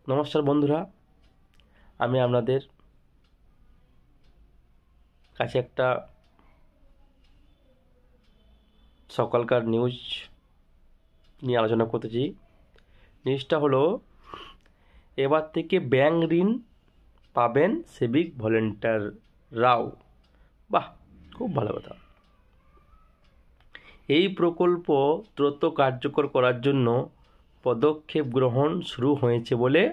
নমস্কার বন্ধুরা, আমি আপনাদের কাছে একটা সকালকার নিউজ নিয়ে আলোচনা করতেছি। নিউজটা হলো, এবার থেকে ব্যাংক ঋণ পাবেন সিভিক ভলেন্টিয়াররাও। বাহ, খুব ভালো কথা। এই প্রকল্প দ্রুত কার্যকর করার জন্য পদক্ষেপ গ্রহণ শুরু হয়েছে বলে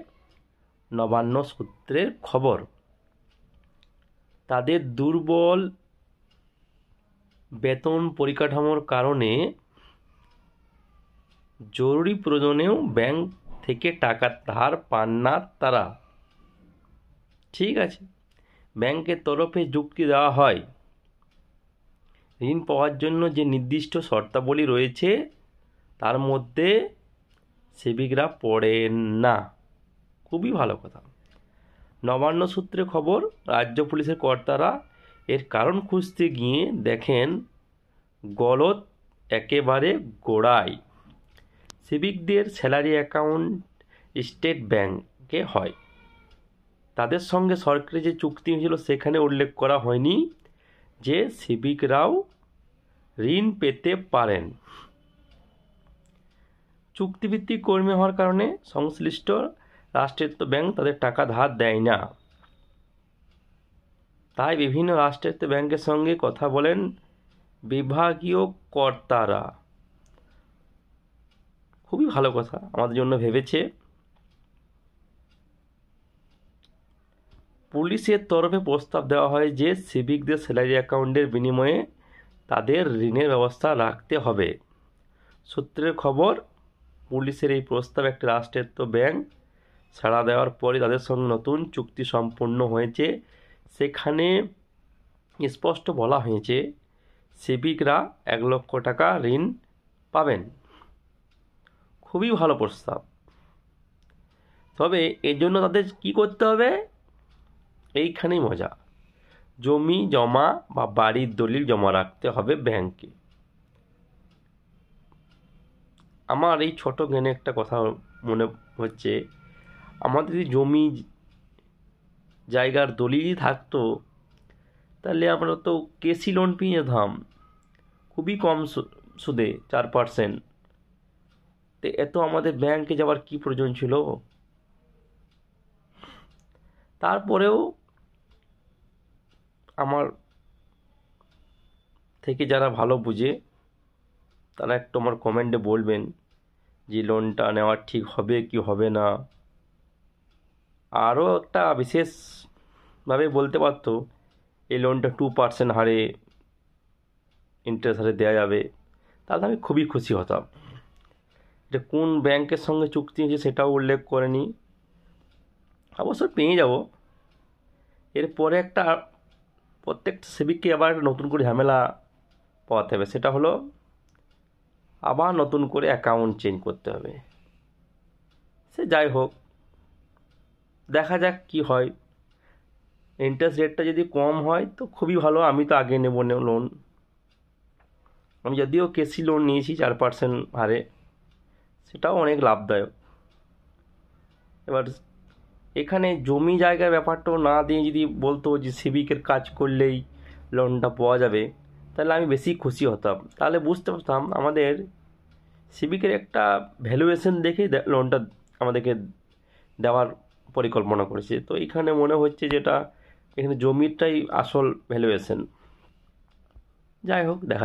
নবান্ন সূত্রের খবর। তাদের দুর্বল বেতন পরিকাঠামোর কারণে জরুরি প্রয়োজনেও ব্যাংক থেকে টাকা ধার পান না তারা। ঠিক আছে, ব্যাংকের তরফে যুক্তি দেওয়া হয় ঋণ পাওয়ার জন্য যে নির্দিষ্ট শর্তাবলী রয়েছে তার মধ্যে সিভিকরা পড়েন না। খুবই ভালো কথা। নবান্ন সূত্রে খবর, রাজ্য পুলিশের কর্তারা এর কারণ খুঁজতে গিয়ে দেখেন গলদ একেবারে গোড়ায়। সিভিকদের স্যালারি অ্যাকাউন্ট স্টেট ব্যাংকে হয়। তাদের সঙ্গে সরকারি যে চুক্তি হয়েছিল সেখানে উল্লেখ করা হয়নি যে সিভিকরাও ঋণ পেতে পারেন। চুক্তিভিত্তিক কর্মী হওয়ার কারণে সংশ্লিষ্ট রাষ্ট্রায়ত্ত ব্যাংক তাদের টাকা ধার দেয় না। তাই বিভিন্ন রাষ্ট্রায়ত্ত ব্যাংকের সঙ্গে কথা বলেন বিভাগীয় কর্তারা। খুবই ভালো কথা, আমাদের জন্য ভেবেছে। পুলিশের তরফে প্রস্তাব দেওয়া হয় যে সিভিকদের স্যালারি অ্যাকাউন্টের বিনিময়ে তাদের ঋণের ব্যবস্থা রাখতে হবে। সূত্রের খবর, পুলিশের এই প্রস্তাব একটি রাষ্ট্রায়ত্ত ব্যাংক সাড়া দেওয়ার পরে তাদের সঙ্গে নতুন চুক্তি সম্পন্ন হয়েছে। সেখানে স্পষ্ট বলা হয়েছে সিভিকরা 1 লক্ষ টাকা ঋণ পাবেন। খুবই ভালো প্রস্তাব। তবে এর জন্য তাদের কি করতে হবে? এইখানেই মজা। জমি জমা বা বাড়ির দলিল জমা রাখতে হবে ব্যাংকে। আমার এই ছোট জ্ঞানে একটা কথা মনে হচ্ছে, আমাদের যদি জমি জায়গার দলিলই থাকতো তাহলে আমরা তো কেসি লোন পেয়ে যেতাম খুবই কম সুদে, 4%। তো এত আমাদের ব্যাংকে যাওয়ার কি প্রয়োজন ছিল? তারপরেও আমার থেকে যারা ভালো বুঝে তারা একটু আমার কমেন্টে বলবেন যে লোনটা নেওয়া ঠিক হবে কি হবে না। আরও একটা বিশেষভাবে বলতে পারতো এই লোনটা 2% হারে ইন্টারেস্ট হারে দেওয়া যাবে, তাহলে আমি খুবই খুশি হতাম। এটা কোন ব্যাংকের সঙ্গে চুক্তি হয়েছে সেটাও উল্লেখ করেনি। অবশ্য পেয়ে যাব। এরপরে একটা প্রত্যেকটা সিভিককে আবার নতুন করে ঝামেলা পাওয়াতে হবে, সেটা হলো আবার নতুন করে অ্যাকাউন্ট চেঞ্জ করতে হবে। সে যাই হোক, দেখা যাক কি হয়। ইন্টারেস্ট রেটটা যদি কম হয় তো খুবই ভালো। আমি তো আগে নেব লোন। আমি যদিও কেসি লোন নিয়েছি 4% হারে, সেটাও অনেক লাভদায়ক। এবার এখানে জমি জায়গার ব্যাপারটাও না দিয়ে যদি বলতো যে সিভিকের কাজ করলেই লোনটা পাওয়া যাবে, তাহলে আমি বেশি খুশি হতাম। তাহলে বুঝতে পারতাম আমাদের সিভিকের একটা ভ্যালুয়েশন দেখে লোনটা আমাদেরকে দেওয়ার পরিকল্পনা করেছে। তো এখানে মনে হচ্ছে যেটা এখানে জমিটাই আসল ভ্যালুয়েশন। যাই হোক, দেখা